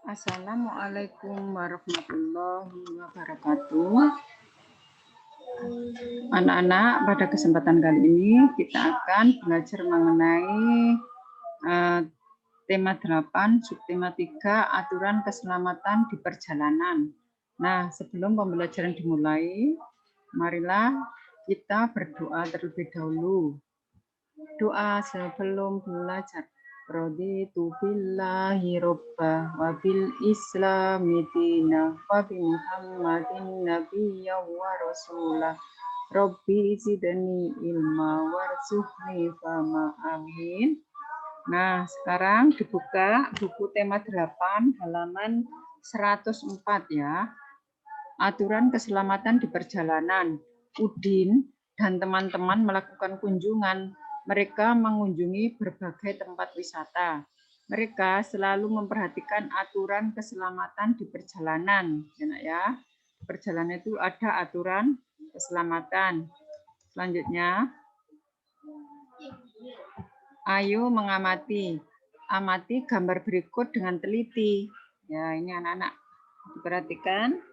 Assalamualaikum warahmatullahi wabarakatuh. Anak-anak, pada kesempatan kali ini kita akan belajar mengenai tema 8, subtema 3, aturan keselamatan di perjalanan. Nah, sebelum pembelajaran dimulai, marilah kita berdoa terlebih dahulu. Doa sebelum belajar. Raditu billahi robba wa bil islami dina wa bi muhammadin nabiyya wa rasulah. Rabbi zidni ilma warzuqni fama amin. Nah, sekarang dibuka buku tema 8 halaman 104 ya. Aturan keselamatan di perjalanan. Udin dan teman-teman melakukan kunjungan. Mereka mengunjungi berbagai tempat wisata. Mereka selalu memperhatikan aturan keselamatan di perjalanan. Ya. Perjalanan itu ada aturan keselamatan. Selanjutnya, ayo mengamati. Amati gambar berikut dengan teliti. Ya, ini anak-anak diperhatikan.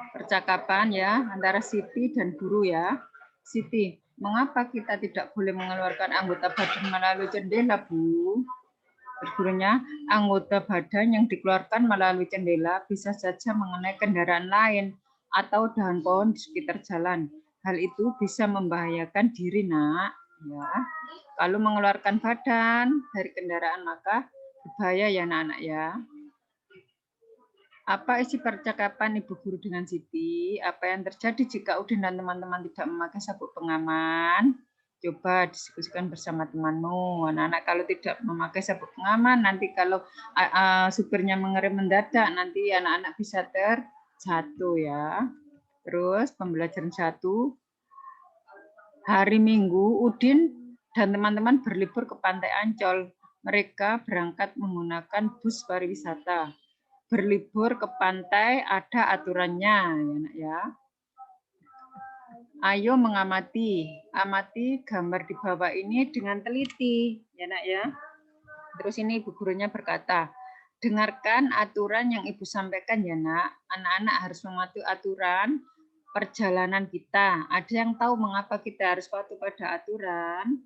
Percakapan ya antara Siti dan guru ya. Siti, mengapa kita tidak boleh mengeluarkan anggota badan melalui jendela, Bu? Gurunya, anggota badan yang dikeluarkan melalui jendela bisa saja mengenai kendaraan lain atau dahan pohon di sekitar jalan. Hal itu bisa membahayakan diri, Nak. Ya. Kalau mengeluarkan badan dari kendaraan maka berbahaya ya, anak-anak ya. Apa isi percakapan Ibu Guru dengan Siti? Apa yang terjadi jika Udin dan teman-teman tidak memakai sabuk pengaman? Coba diskusikan bersama temanmu. Anak-anak kalau tidak memakai sabuk pengaman, nanti kalau supirnya mengerem mendadak, nanti anak-anak bisa terjatuh ya. Terus pembelajaran 1. Hari Minggu, Udin dan teman-teman berlibur ke Pantai Ancol. Mereka berangkat menggunakan bus pariwisata. Berlibur ke pantai ada aturannya ya, Nak ya. Ayo mengamati. Amati gambar di bawah ini dengan teliti ya, Nak ya. Terus ini ibu gurunya berkata, dengarkan aturan yang ibu sampaikan ya, Nak. Anak-anak harus mematuhi aturan perjalanan kita. Ada yang tahu mengapa kita harus patuh pada aturan?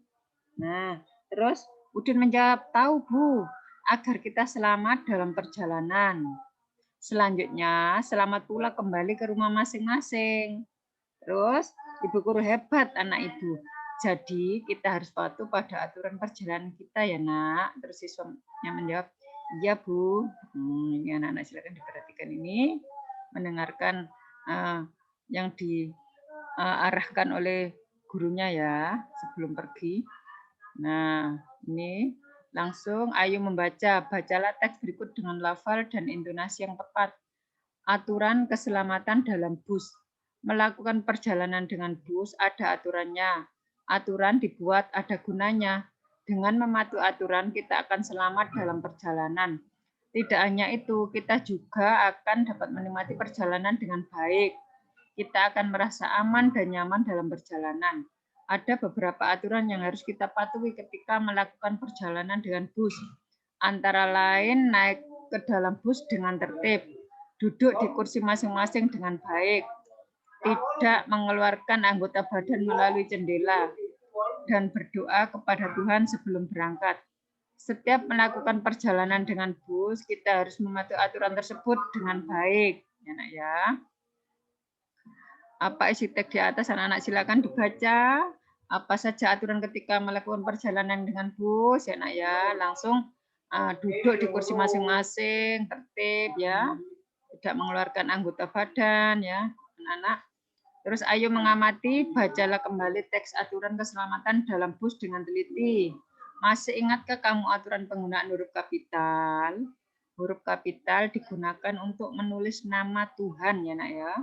Nah, terus Udin menjawab, tahu Bu, agar kita selamat dalam perjalanan. Selanjutnya, selamat pula kembali ke rumah masing-masing. Terus, Ibu Guru hebat anak Ibu. Jadi, kita harus patuh pada aturan perjalanan kita ya, Nak. Terus siswanya menjawab, iya Bu. Ini anak-anak silakan diperhatikan ini. Mendengarkan yang diarahkan oleh gurunya ya, sebelum pergi. Nah, ini langsung ayo membaca. Bacalah teks berikut dengan lafal dan intonasi yang tepat. Aturan keselamatan dalam bus. Melakukan perjalanan dengan bus ada aturannya. Aturan dibuat ada gunanya. Dengan mematuhi aturan kita akan selamat dalam perjalanan. Tidak hanya itu, kita juga akan dapat menikmati perjalanan dengan baik. Kita akan merasa aman dan nyaman dalam perjalanan. Ada beberapa aturan yang harus kita patuhi ketika melakukan perjalanan dengan bus. Antara lain, naik ke dalam bus dengan tertib, duduk di kursi masing-masing dengan baik, tidak mengeluarkan anggota badan melalui jendela, dan berdoa kepada Tuhan sebelum berangkat. Setiap melakukan perjalanan dengan bus, kita harus mematuhi aturan tersebut dengan baik. Ya, Nak ya. Apa isi teks di atas? Anak-anak silakan dibaca. Apa saja aturan ketika melakukan perjalanan dengan bus? Ya, Nak ya. Langsung duduk di kursi masing-masing, tertib ya. Tidak mengeluarkan anggota badan ya, anak-anak. Terus ayo mengamati, bacalah kembali teks aturan keselamatan dalam bus dengan teliti. Masih ingatkah kamu aturan penggunaan huruf kapital? Huruf kapital digunakan untuk menulis nama Tuhan ya, Nak ya.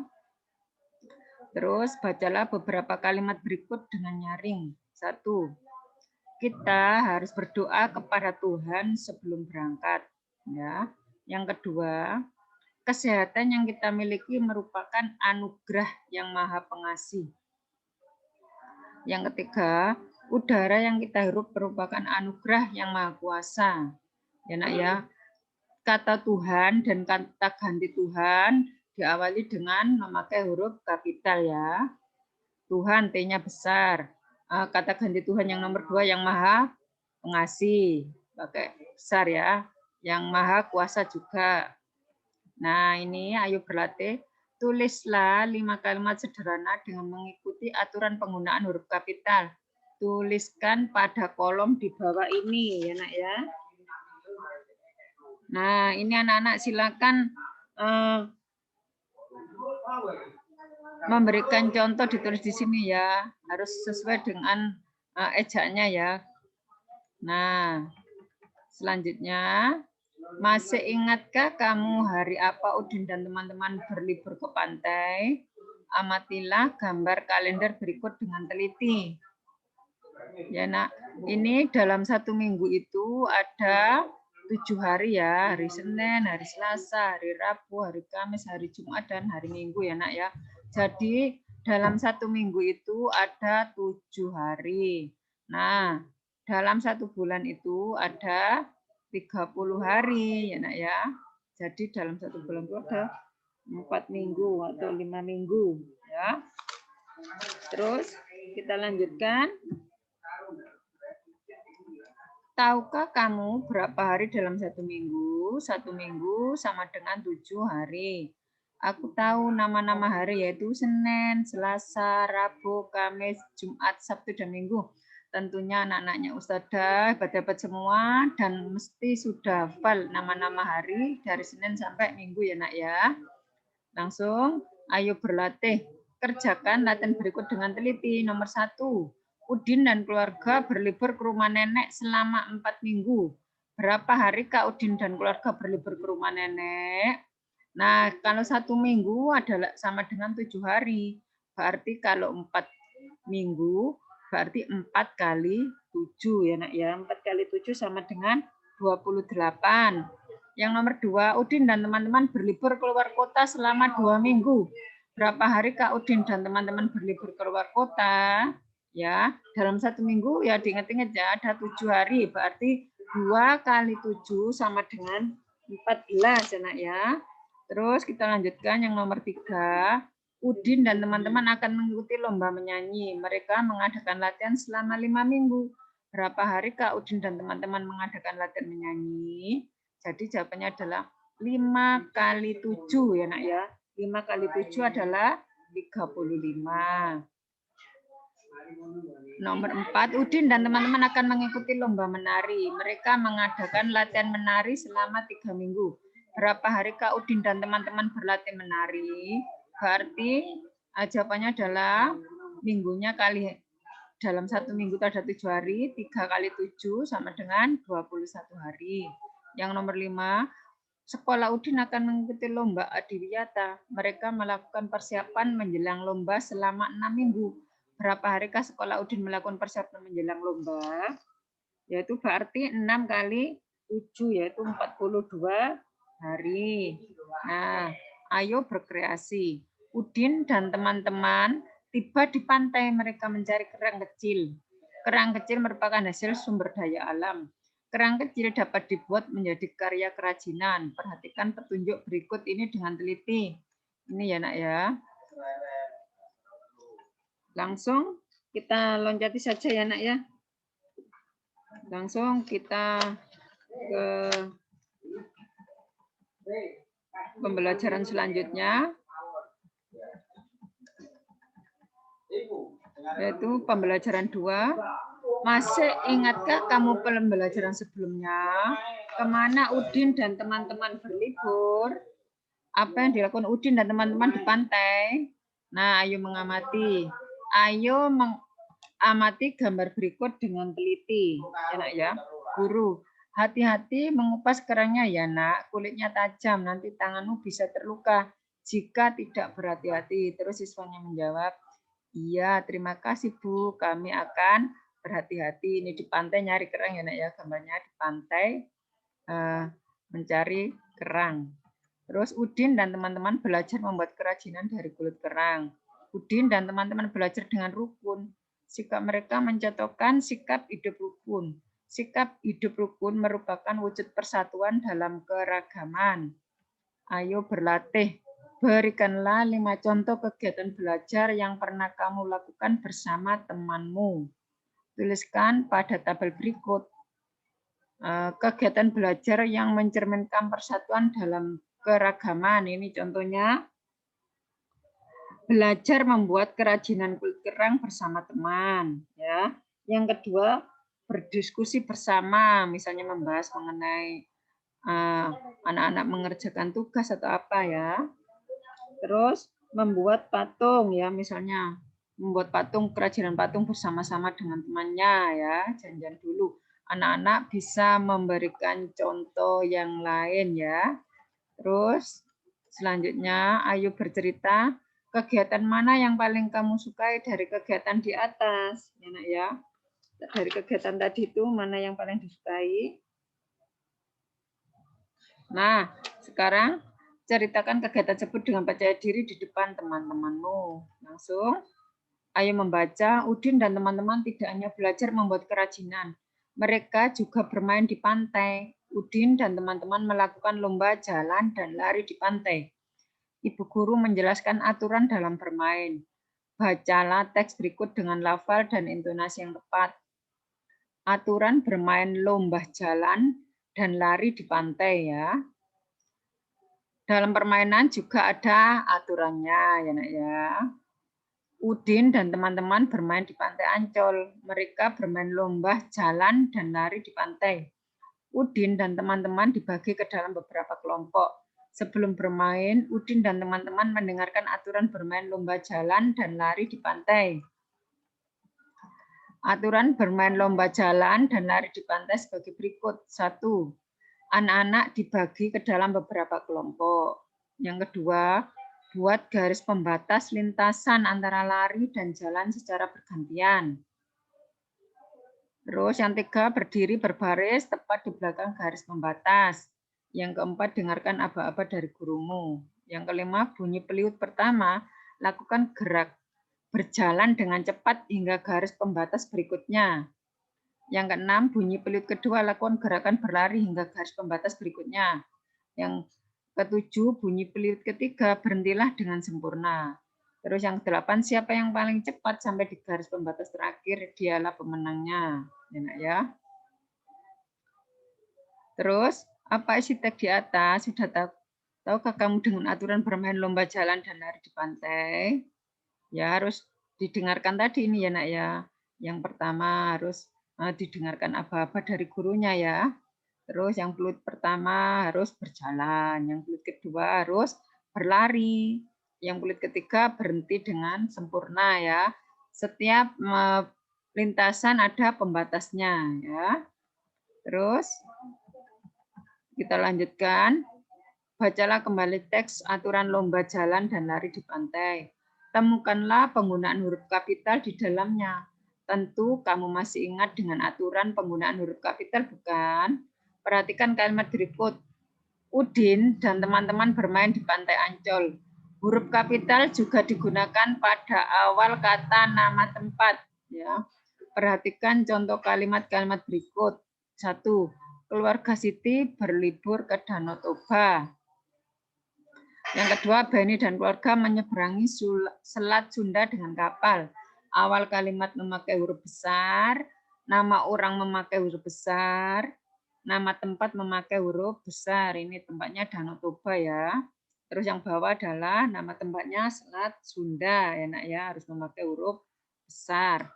Terus bacalah beberapa kalimat berikut dengan nyaring. 1. Kita harus berdoa kepada Tuhan sebelum berangkat. Ya. Yang kedua, kesehatan yang kita miliki merupakan anugerah yang maha pengasih. Yang ketiga, Udara yang kita hirup merupakan anugerah yang maha kuasa. Ya nak ya. Kata Tuhan dan kata ganti Tuhan diawali dengan memakai huruf kapital ya. Tuhan T-nya besar. Kata ganti Tuhan yang nomor 2 yang maha pengasih. Pakai besar ya. Yang maha kuasa juga. Nah ini ayo berlatih. Tulislah 5 kalimat sederhana dengan mengikuti aturan penggunaan huruf kapital. Tuliskan pada kolom di bawah ini ya nak ya. Nah, ini anak-anak silakan memberikan contoh ditulis di sini ya. Harus sesuai dengan ejaannya ya. Nah, selanjutnya, masih ingatkah kamu hari apa Udin dan teman-teman berlibur ke pantai? Amatilah gambar kalender berikut dengan teliti. Ya nak, ini dalam 1 minggu itu ada 7 hari ya, hari Senin, hari Selasa, hari Rabu, hari Kamis, hari Jumat, dan hari Minggu ya nak ya. Jadi dalam 1 minggu itu ada 7 hari. Nah, dalam 1 bulan itu ada 30 hari ya nak ya. Jadi dalam 1 bulan itu ada 4 minggu atau 5 minggu ya. Terus kita lanjutkan. Tahukah kamu berapa hari dalam 1 minggu? 1 minggu sama dengan 7 hari. Aku tahu nama-nama hari yaitu Senin, Selasa, Rabu, Kamis, Jumat, Sabtu, dan Minggu. Tentunya anak-anaknya Ustadzah hebat-hebat semua dan mesti sudah hafal nama-nama hari dari Senin sampai Minggu ya nak ya. Langsung ayo berlatih. Kerjakan latihan berikut dengan teliti. Nomor 1. Udin dan keluarga berlibur ke rumah nenek selama 4 minggu. Berapa hari Kak Udin dan keluarga berlibur ke rumah nenek? Nah, kalau 1 minggu adalah sama dengan 7 hari. Berarti kalau 4 minggu, berarti 4 kali 7 ya nak ya. 4 kali 7 sama dengan 28. Yang nomor 2, Udin dan teman-teman berlibur keluar kota selama 2 minggu. Berapa hari Kak Udin dan teman-teman berlibur keluar kota? Ya, dalam 1 minggu ya diingat-ingat ya ada 7 hari, berarti 2 kali 7 sama dengan 14 ya nak ya. Terus kita lanjutkan yang nomor 3. Udin dan teman-teman akan mengikuti lomba menyanyi. Mereka mengadakan latihan selama 5 minggu. Berapa hari Kak Udin dan teman-teman mengadakan latihan menyanyi? Jadi jawabannya adalah 5 kali 7 ya nak ya. 5 kali 7 adalah 35. Nomor 4, Udin dan teman-teman akan mengikuti lomba menari. Mereka mengadakan latihan menari selama 3 minggu. Berapa hari Kak Udin dan teman-teman berlatih menari? Berarti jawabannya adalah minggunya kali dalam 1 minggu itu ada 7 hari, 3 kali 7 sama dengan 21 hari. Yang nomor 5, sekolah Udin akan mengikuti lomba adiwiyata. Mereka melakukan persiapan menjelang lomba selama 6 minggu. Berapa harikah sekolah Udin melakukan persiapan menjelang lomba? Yaitu berarti 6 kali 7, yaitu 42 hari. Nah, ayo berkreasi. Udin dan teman-teman tiba di pantai, mereka mencari kerang kecil. Kerang kecil merupakan hasil sumber daya alam. Kerang kecil dapat dibuat menjadi karya kerajinan. Perhatikan petunjuk berikut ini dengan teliti. Ini ya nak ya. Langsung kita loncati saja ya nak ya. Langsung kita ke pembelajaran selanjutnya. Yaitu pembelajaran 2. Masih ingatkah kamu pembelajaran sebelumnya? Kemana Udin dan teman-teman berlibur? Apa yang dilakukan Udin dan teman-teman di pantai? Nah, ayo mengamati. Ayo mengamati gambar berikut dengan teliti. Ya nak ya. Guru, hati-hati mengupas kerangnya ya nak. Kulitnya tajam, nanti tanganmu bisa terluka jika tidak berhati-hati. Terus siswanya menjawab, iya, terima kasih Bu. Kami akan berhati-hati. Ini di pantai nyari kerang ya nak ya. Gambarnya di pantai mencari kerang. Terus Udin dan teman-teman belajar membuat kerajinan dari kulit kerang. Udin dan teman-teman belajar dengan rukun. Sikap mereka mencontohkan sikap hidup rukun. Sikap hidup rukun merupakan wujud persatuan dalam keragaman. Ayo berlatih. Berikanlah 5 contoh kegiatan belajar yang pernah kamu lakukan bersama temanmu. Tuliskan pada tabel berikut. Kegiatan belajar yang mencerminkan persatuan dalam keragaman. Ini contohnya. Belajar membuat kerajinan kulit kerang bersama teman, ya. Yang kedua, berdiskusi bersama, misalnya membahas mengenai anak-anak mengerjakan tugas atau apa ya. Terus membuat patung ya, misalnya membuat patung, kerajinan patung bersama-sama dengan temannya ya, janjian dulu. Anak-anak bisa memberikan contoh yang lain ya. Terus selanjutnya, ayo bercerita kegiatan mana yang paling kamu sukai dari kegiatan di atas, ya Nak ya. Dari kegiatan tadi itu mana yang paling disukai? Nah, sekarang ceritakan kegiatan tersebut dengan percaya diri di depan teman-temanmu. Langsung, ayo membaca. Udin dan teman-teman tidak hanya belajar membuat kerajinan, mereka juga bermain di pantai. Udin dan teman-teman melakukan lomba jalan dan lari di pantai. Ibu guru menjelaskan aturan dalam bermain. Bacalah teks berikut dengan lafal dan intonasi yang tepat. Aturan bermain lomba jalan dan lari di pantai ya. Dalam permainan juga ada aturannya ya Nak ya. Udin dan teman-teman bermain di pantai Ancol. Mereka bermain lomba jalan dan lari di pantai. Udin dan teman-teman dibagi ke dalam beberapa kelompok. Sebelum bermain, Udin dan teman-teman mendengarkan aturan bermain lomba jalan dan lari di pantai. Aturan bermain lomba jalan dan lari di pantai sebagai berikut. 1. Anak-anak dibagi ke dalam beberapa kelompok. Yang kedua, buat garis pembatas lintasan antara lari dan jalan secara bergantian. Terus yang 3, berdiri berbaris tepat di belakang garis pembatas. Yang keempat, dengarkan aba-aba dari gurumu. Yang kelima, bunyi peliut pertama, lakukan gerak berjalan dengan cepat hingga garis pembatas berikutnya. Yang keenam, bunyi peliut kedua, lakukan gerakan berlari hingga garis pembatas berikutnya. Yang ketujuh, bunyi peliut ketiga, berhentilah dengan sempurna. Terus yang 8, siapa yang paling cepat sampai di garis pembatas terakhir, dialah pemenangnya. Enak ya. Terus, apa isi teks di atas? Sudah tahukah kamu dengan aturan bermain lomba jalan dan lari di pantai? Ya, harus didengarkan tadi ini ya Nak ya. Yang pertama harus didengarkan aba-aba dari gurunya ya. Terus yang peluit pertama harus berjalan, yang peluit kedua harus berlari, yang peluit ketiga berhenti dengan sempurna ya. Setiap lintasan ada pembatasnya ya. Terus kita lanjutkan. Bacalah kembali teks aturan lomba jalan dan lari di pantai. Temukanlah penggunaan huruf kapital di dalamnya. Tentu kamu masih ingat dengan aturan penggunaan huruf kapital, bukan? Perhatikan kalimat berikut. Udin dan teman-teman bermain di pantai Ancol. Huruf kapital juga digunakan pada awal kata nama tempat. Ya. Perhatikan contoh kalimat-kalimat berikut. 1. Keluarga Siti berlibur ke Danau Toba. Yang kedua, Beni dan keluarga menyeberangi Selat Sunda dengan kapal. Awal kalimat memakai huruf besar, nama orang memakai huruf besar, nama tempat memakai huruf besar. Ini tempatnya Danau Toba ya. Terus yang bawah adalah nama tempatnya Selat Sunda, ya Nak ya, harus memakai huruf besar.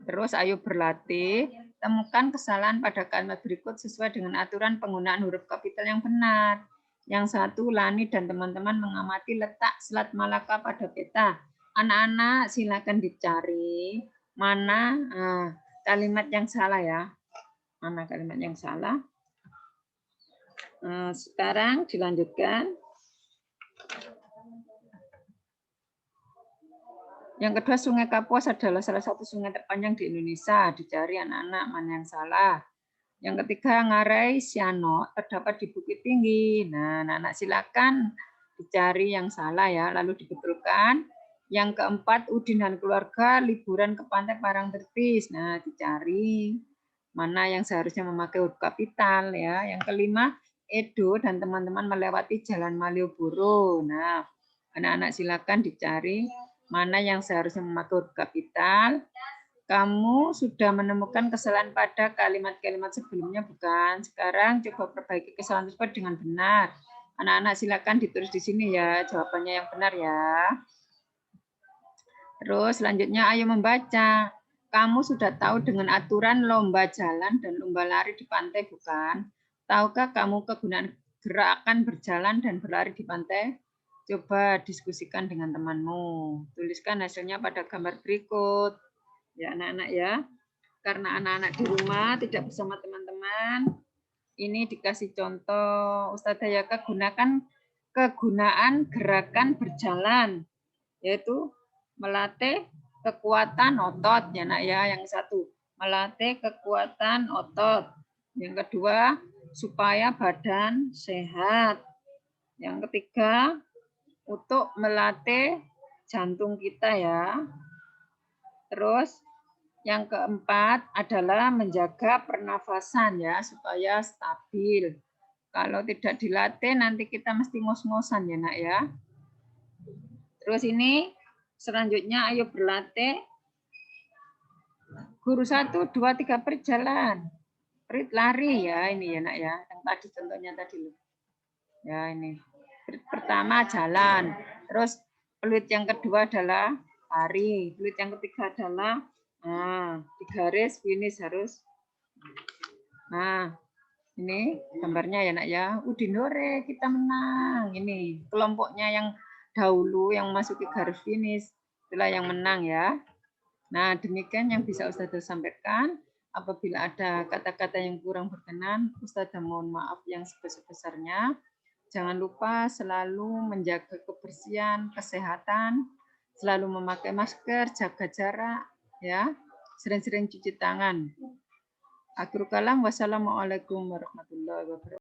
Terus ayo berlatih, temukan kesalahan pada kalimat berikut sesuai dengan aturan penggunaan huruf kapital yang benar. Yang 1, Lani dan teman-teman mengamati letak Selat Malaka pada peta. Anak-anak silakan dicari mana kalimat yang salah ya. Mana kalimat yang salah. Sekarang dilanjutkan. Yang kedua, Sungai Kapuas adalah salah satu sungai terpanjang di Indonesia. Dicari anak-anak mana yang salah. Yang ketiga, Ngarai Siano terdapat di Bukit Tinggi. Nah, anak-anak silakan dicari yang salah ya, lalu dibetulkan. Yang keempat, Udin dan keluarga liburan ke pantai Parangtritis. Nah, dicari mana yang seharusnya memakai huruf kapital ya. Yang kelima, Edo dan teman-teman melewati Jalan Malioboro. Nah, anak-anak silakan dicari mana yang seharusnya memakai huruf kapital. Kamu sudah menemukan kesalahan pada kalimat-kalimat sebelumnya, bukan? Sekarang coba perbaiki kesalahan tersebut dengan benar. Anak-anak silakan ditulis di sini ya, jawabannya yang benar ya. Terus selanjutnya ayo membaca. Kamu sudah tahu dengan aturan lomba jalan dan lomba lari di pantai, bukan? Tahukah kamu kegunaan gerakan berjalan dan berlari di pantai? Coba diskusikan dengan temanmu. Tuliskan hasilnya pada gambar berikut. Ya anak-anak ya. Karena anak-anak di rumah tidak bersama teman-teman, ini dikasih contoh. Ustazah Yaka gunakan kegunaan gerakan berjalan, yaitu melatih kekuatan otot ya nak ya. Yang satu melatih kekuatan otot, yang kedua supaya badan sehat, yang ketiga untuk melatih jantung kita ya. Terus yang keempat adalah menjaga pernafasan ya supaya stabil. Kalau tidak dilatih nanti kita mesti ngos-ngosan ya nak ya. Terus ini selanjutnya ayo berlatih. Guru 1, 2, 3 berjalan. Perit lari ya ini ya nak ya. Yang tadi contohnya tadi loh. Ya ini. Perit pertama jalan. Terus peluit yang kedua adalah lari. Peluit yang ketiga adalah di garis finish harus. Nah, ini gambarnya ya nak ya. Udinore kita menang. Ini kelompoknya yang dahulu yang masuk ke garis finish. Itulah yang menang ya. Nah, demikian yang bisa Ustazah sampaikan. Apabila ada kata-kata yang kurang berkenan, Ustazah mohon maaf yang sebesar-besarnya. Jangan lupa selalu menjaga kebersihan, kesehatan, selalu memakai masker, jaga jarak, ya, sering-sering cuci tangan. Akhirul kalam, wassalamualaikum warahmatullahi wabarakatuh.